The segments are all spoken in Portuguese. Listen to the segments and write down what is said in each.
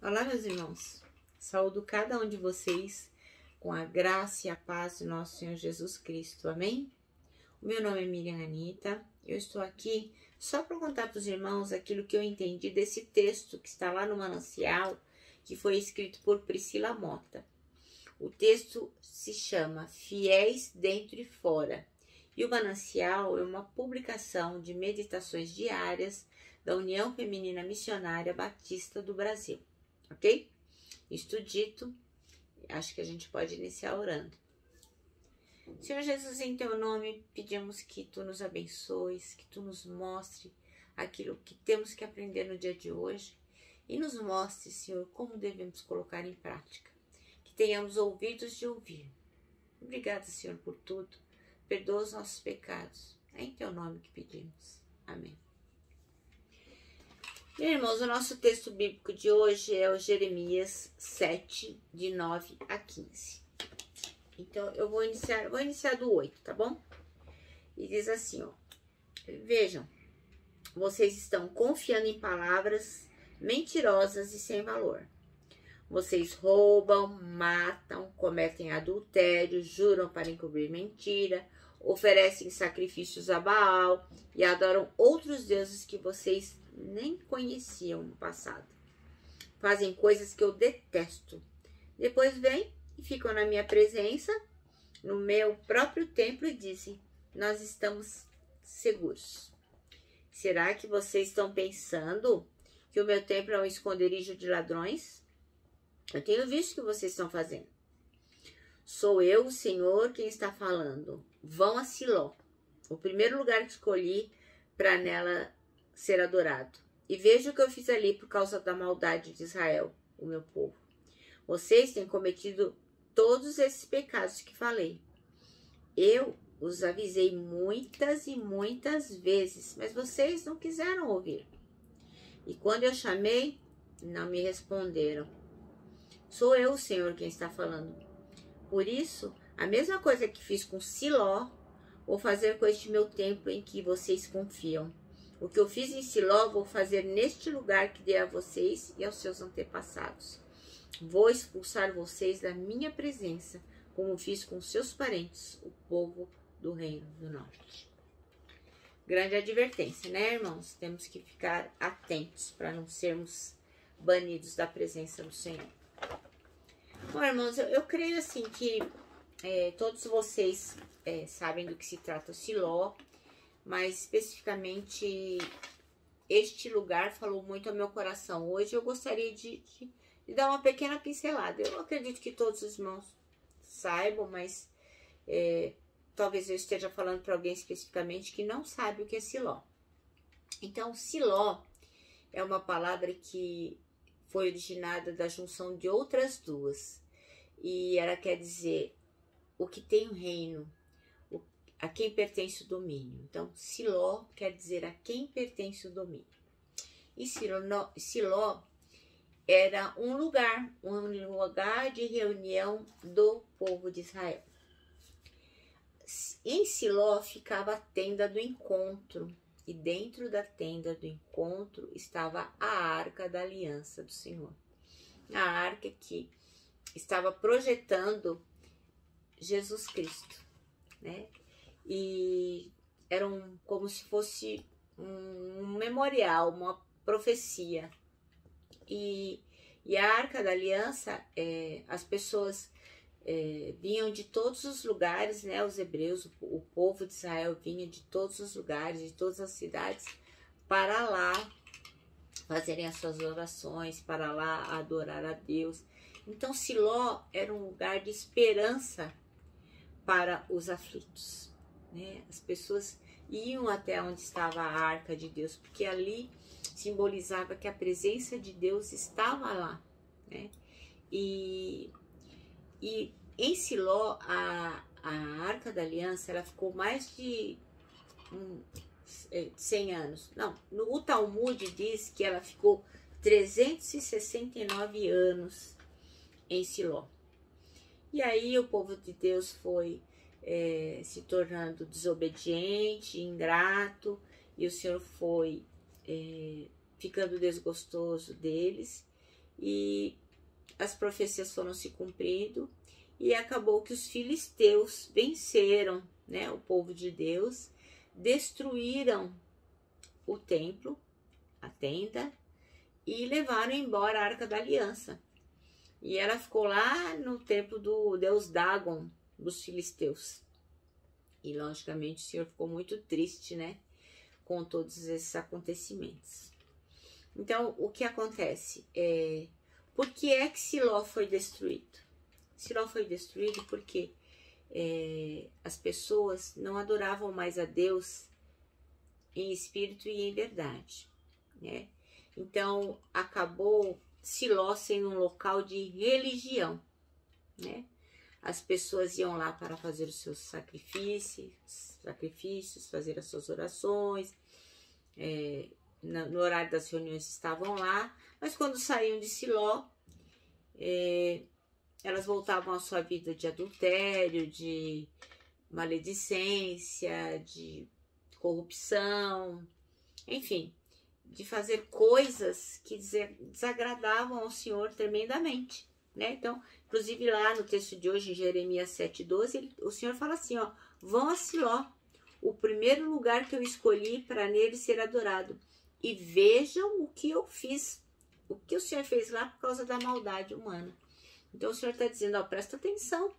Olá, meus irmãos. Saúdo cada um de vocês com a graça e a paz do nosso Senhor Jesus Cristo. Amém? O meu nome é Miriam Anita. Eu estou aqui só para contar para os irmãos aquilo que eu entendi desse texto que está lá no Manancial, que foi escrito por Priscila Mota. O texto se chama Fiéis Dentro e Fora. E o Manancial é uma publicação de meditações diárias da União Feminina Missionária Batista do Brasil. Ok? Isto dito, acho que a gente pode iniciar orando. Senhor Jesus, em teu nome, pedimos que tu nos abençoes, que tu nos mostre aquilo que temos que aprender no dia de hoje e nos mostre, Senhor, como devemos colocar em prática. Que tenhamos ouvidos de ouvir. Obrigada, Senhor, por tudo. Perdoa os nossos pecados. É em teu nome que pedimos. Amém. Meus irmãos, o nosso texto bíblico de hoje é o Jeremias 7, de 9 a 15. Então, eu vou iniciar do 8, tá bom? E diz assim, ó. Vejam, vocês estão confiando em palavras mentirosas e sem valor. Vocês roubam, matam, cometem adultério, juram para encobrir mentira, oferecem sacrifícios a Baal e adoram outros deuses que vocês nem conheciam no passado. Fazem coisas que eu detesto. Depois vêm e ficam na minha presença, no meu próprio templo, e dizem: nós estamos seguros. Será que vocês estão pensando que o meu templo é um esconderijo de ladrões? Eu tenho visto o que vocês estão fazendo. Sou eu, o Senhor, quem está falando. Vão a Siló, o primeiro lugar que escolhi para nela ser adorado. E veja o que eu fiz ali por causa da maldade de Israel, o meu povo. Vocês têm cometido todos esses pecados que falei. Eu os avisei muitas e muitas vezes, mas vocês não quiseram ouvir. E quando eu chamei, não me responderam. Sou eu, o Senhor, quem está falando. Por isso, a mesma coisa que fiz com Siló, vou fazer com este meu templo em que vocês confiam. O que eu fiz em Siló, vou fazer neste lugar que dei a vocês e aos seus antepassados. Vou expulsar vocês da minha presença, como fiz com seus parentes, o povo do Reino do Norte. Grande advertência, né, irmãos? Temos que ficar atentos para não sermos banidos da presença do Senhor. Bom, irmãos, eu creio assim que todos vocês sabem do que se trata o Siló, mas especificamente este lugar falou muito ao meu coração. Hoje eu gostaria de dar uma pequena pincelada. Eu acredito que todos os irmãos saibam, mas talvez eu esteja falando para alguém especificamente que não sabe o que é Siló. Então, Siló é uma palavra que foi originada da junção de outras duas. E ela quer dizer o que tem o reino, a quem pertence o domínio. Então, Siló quer dizer a quem pertence o domínio. E Siló era um lugar de reunião do povo de Israel. Em Siló ficava a tenda do encontro, e dentro da tenda do encontro estava a arca da aliança do Senhor. A arca que estava projetando Jesus Cristo, né? E era como se fosse um memorial, uma profecia. E a Arca da Aliança, as pessoas vinham de todos os lugares, né? Os hebreus, o povo de Israel vinha de todos os lugares, de todas as cidades, para lá fazerem as suas orações, para lá adorar a Deus. Então, Siló era um lugar de esperança para os aflitos, né? As pessoas iam até onde estava a arca de Deus, porque ali simbolizava que a presença de Deus estava lá, né? E em Siló, a Arca da Aliança, ela ficou mais de 100 anos. Não, o Talmud diz que ela ficou 369 anos em Siló. E aí o povo de Deus foi se tornando desobediente, ingrato, e o Senhor foi ficando desgostoso deles, e as profecias foram se cumprindo, e acabou que os filisteus venceram, né, o povo de Deus, destruíram o templo, a tenda, e levaram embora a Arca da Aliança. E ela ficou lá no templo do deus Dagon, dos filisteus. E, logicamente, o Senhor ficou muito triste, né, com todos esses acontecimentos. Então, o que acontece? Por que é que Siló foi destruído? Siló foi destruído porque as pessoas não adoravam mais a Deus em espírito e em verdade, né? Então, acabou Siló sendo um local de religião, né? As pessoas iam lá para fazer os seus sacrifícios, fazer as suas orações, no horário das reuniões estavam lá, mas quando saíam de Siló, elas voltavam à sua vida de adultério, de maledicência, de corrupção, enfim, de fazer coisas que desagradavam ao Senhor tremendamente, né? Então, inclusive lá no texto de hoje, em Jeremias 7,12, o Senhor fala assim, ó, vão a Siló, o primeiro lugar que eu escolhi para nele ser adorado, e vejam o que eu fiz, o que o Senhor fez lá por causa da maldade humana. Então o Senhor está dizendo, ó, presta atenção,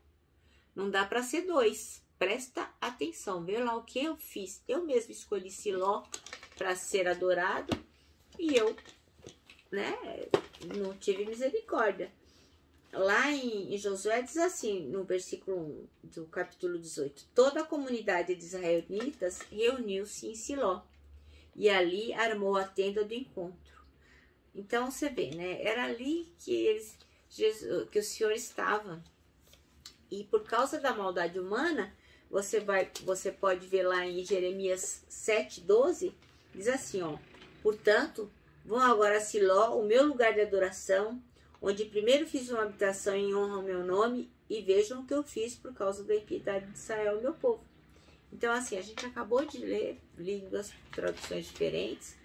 não dá para ser dois, presta atenção, vê lá o que eu fiz. Eu mesmo escolhi Siló para ser adorado e eu, né, não tive misericórdia. Lá em Josué diz assim, no versículo 1 do capítulo 18, toda a comunidade de israelitas reuniu-se em Siló e ali armou a tenda do encontro. Então você vê, né, era ali que o Senhor estava. E por causa da maldade humana, você pode ver lá em Jeremias 7,12, diz assim, ó, portanto, vão agora a Siló, o meu lugar de adoração, onde primeiro fiz uma habitação em honra ao meu nome, e vejam o que eu fiz por causa da impiedade de Israel, meu povo. Então, assim, a gente acabou de ler, li duas traduções diferentes,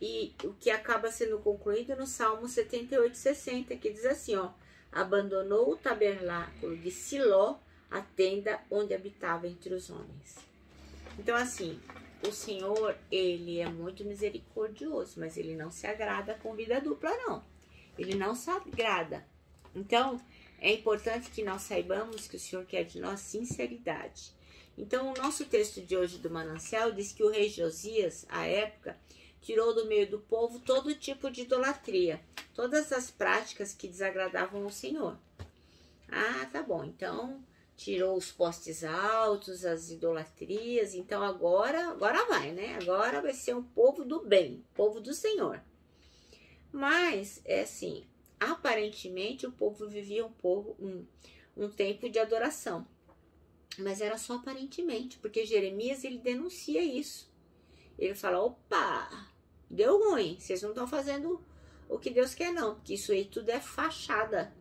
e o que acaba sendo concluído no Salmo 78,60, que diz assim, ó, abandonou o tabernáculo de Siló, a tenda onde habitava entre os homens. Então, assim, o Senhor, ele é muito misericordioso, mas ele não se agrada com vida dupla, não. Ele não se agrada. Então, é importante que nós saibamos que o Senhor quer de nós sinceridade. Então, o nosso texto de hoje do Manancial diz que o rei Josias, à época, tirou do meio do povo todo tipo de idolatria, todas as práticas que desagradavam ao Senhor. Ah, tá bom, então tirou os postes altos, as idolatrias, então agora vai, né? Agora vai ser um povo do bem, povo do Senhor. Mas, é assim, aparentemente o povo vivia um tempo de adoração. Mas era só aparentemente, porque Jeremias, ele denuncia isso. Ele fala, opa, deu ruim, vocês não estão fazendo o que Deus quer não, porque isso aí tudo é fachada.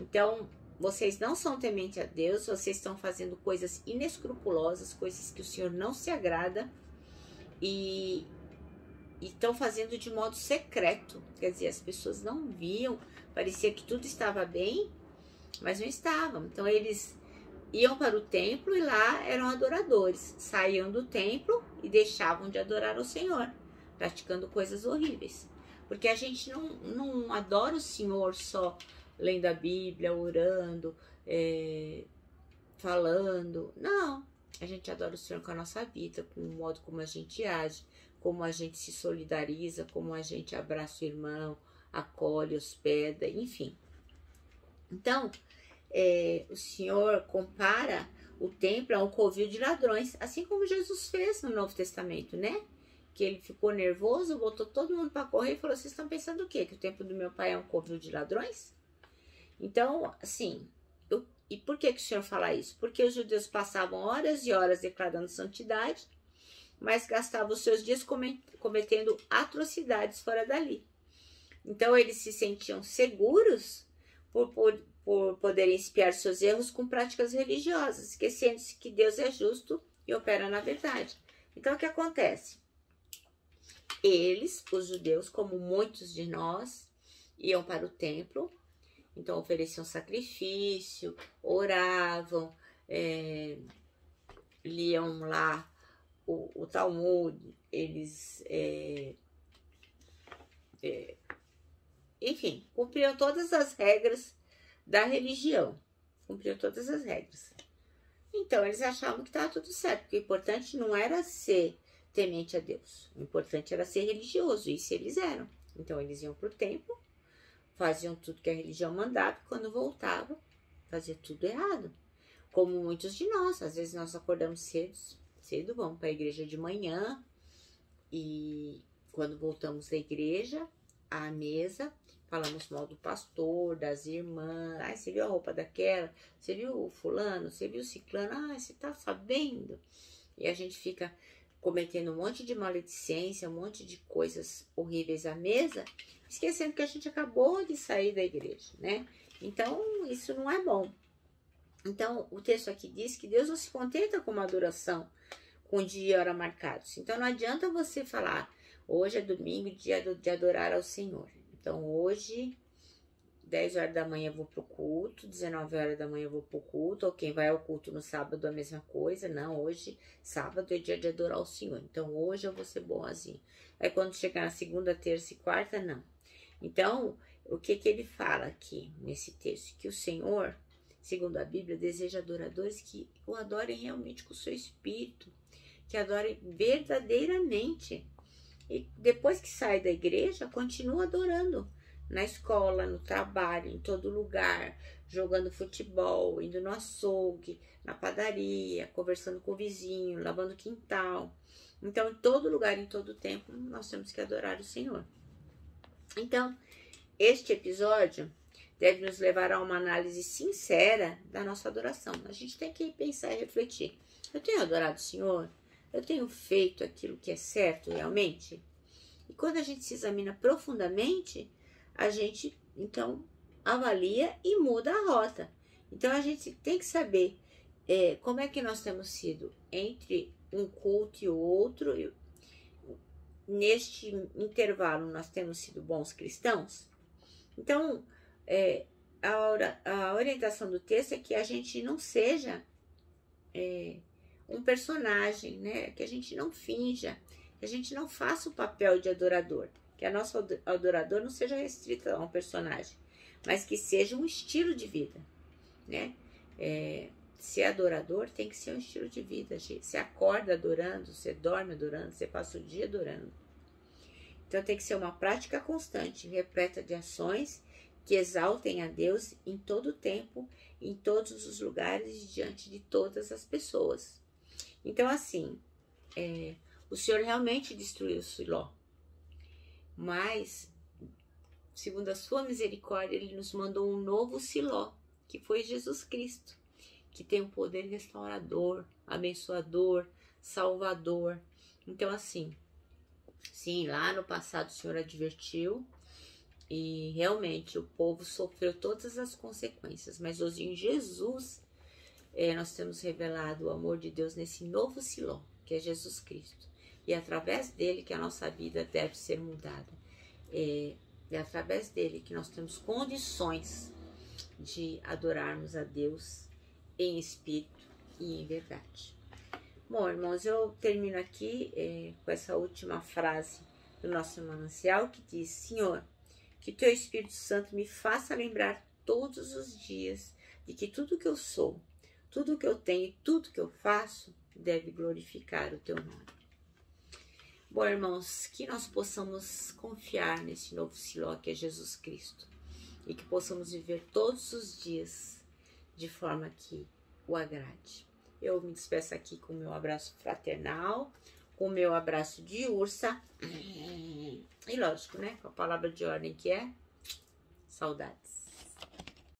Então, vocês não são tementes a Deus, vocês estão fazendo coisas inescrupulosas, coisas que o Senhor não se agrada, e estão fazendo de modo secreto. Quer dizer, as pessoas não viam, parecia que tudo estava bem, mas não estavam. Então, eles iam para o templo e lá eram adoradores, saíam do templo e deixavam de adorar o Senhor, praticando coisas horríveis. Porque a gente não adora o Senhor só lendo a Bíblia, orando, falando. Não, a gente adora o Senhor com a nossa vida, com o modo como a gente age, como a gente se solidariza, como a gente abraça o irmão, acolhe, hospeda, enfim. Então, o Senhor compara o templo a um covil de ladrões, assim como Jesus fez no Novo Testamento, né? Que ele ficou nervoso, botou todo mundo para correr e falou, vocês estão pensando o quê? Que o templo do meu pai é um covil de ladrões? Então, assim, e por que o Senhor fala isso? Porque os judeus passavam horas e horas declarando santidade, mas gastavam os seus dias cometendo atrocidades fora dali. Então, eles se sentiam seguros por poderem expiar seus erros com práticas religiosas, esquecendo-se que Deus é justo e opera na verdade. Então, o que acontece? Eles, os judeus, como muitos de nós, iam para o templo, então ofereciam sacrifício, oravam, liam lá o Talmud, eles, enfim, cumpriam todas as regras da religião, cumpriam todas as regras. Então, eles achavam que estava tudo certo, porque o importante não era ser temente a Deus, o importante era ser religioso, e isso eles eram. Então, eles iam para o templo, faziam tudo que a religião mandava, e quando voltavam, fazia tudo errado. Como muitos de nós, às vezes nós acordamos cedo, vamos para a igreja de manhã, e quando voltamos da igreja, à mesa, falamos mal do pastor, das irmãs. Ai, você viu a roupa daquela? Você viu o fulano? Você viu o ciclano? Ai, você tá sabendo? E a gente fica cometendo um monte de maledicência, um monte de coisas horríveis à mesa, esquecendo que a gente acabou de sair da igreja, né? Então, isso não é bom. Então, o texto aqui diz que Deus não se contenta com uma adoração com dia e hora marcados. Então, não adianta você falar, hoje é domingo, dia de adorar ao Senhor. Então, hoje, 10 horas da manhã eu vou pro culto, 19 horas da manhã eu vou pro culto, ou quem vai ao culto no sábado a mesma coisa. Não, hoje, sábado é dia de adorar o Senhor. Então, hoje eu vou ser boazinho. Aí, quando chegar na segunda, terça e quarta, não. Então, o que ele fala aqui nesse texto? Que o Senhor, segundo a Bíblia, deseja adoradores que o adorem realmente com o seu espírito, que adorem verdadeiramente. E depois que sai da igreja, continua adorando. Na escola, no trabalho, em todo lugar, jogando futebol, indo no açougue, na padaria, conversando com o vizinho, lavando o quintal. Então, em todo lugar, em todo tempo, nós temos que adorar o Senhor. Então, este episódio deve nos levar a uma análise sincera da nossa adoração. A gente tem que pensar e refletir. Eu tenho adorado o Senhor? Eu tenho feito aquilo que é certo realmente? E quando a gente se examina profundamente, a gente, então, avalia e muda a rota. Então, a gente tem que saber como é que nós temos sido entre um culto e o outro. Neste intervalo, nós temos sido bons cristãos? Então, a orientação do texto é que a gente não seja um personagem, né? Que a gente não finja, que a gente não faça o papel de adorador, que a nossa adorador não seja restrita a um personagem, mas que seja um estilo de vida, né? Ser adorador tem que ser um estilo de vida. Você acorda adorando, você dorme adorando, você passa o dia adorando. Então tem que ser uma prática constante, repleta de ações que exaltem a Deus em todo o tempo, em todos os lugares, diante de todas as pessoas. Então, assim, o Senhor realmente destruiu Siló, mas, segundo a sua misericórdia, Ele nos mandou um novo Siló, que foi Jesus Cristo, que tem um poder restaurador, abençoador, salvador. Então, assim, sim, lá no passado o Senhor advertiu, e realmente o povo sofreu todas as consequências, mas hoje em Jesus nós temos revelado o amor de Deus nesse novo Siló, que é Jesus Cristo. E é através dele que a nossa vida deve ser mudada. É através dele que nós temos condições de adorarmos a Deus em espírito e em verdade. Bom, irmãos, eu termino aqui com essa última frase do nosso manancial, que diz: Senhor, que teu Espírito Santo me faça lembrar todos os dias de que tudo que eu sou, tudo que eu tenho e tudo que eu faço deve glorificar o teu nome. Bom, irmãos, que nós possamos confiar nesse novo Siló que é Jesus Cristo e que possamos viver todos os dias de forma que o agrade. Eu me despeço aqui com o meu abraço fraternal, com o meu abraço de ursa e, lógico, né, com a palavra de ordem que é saudades.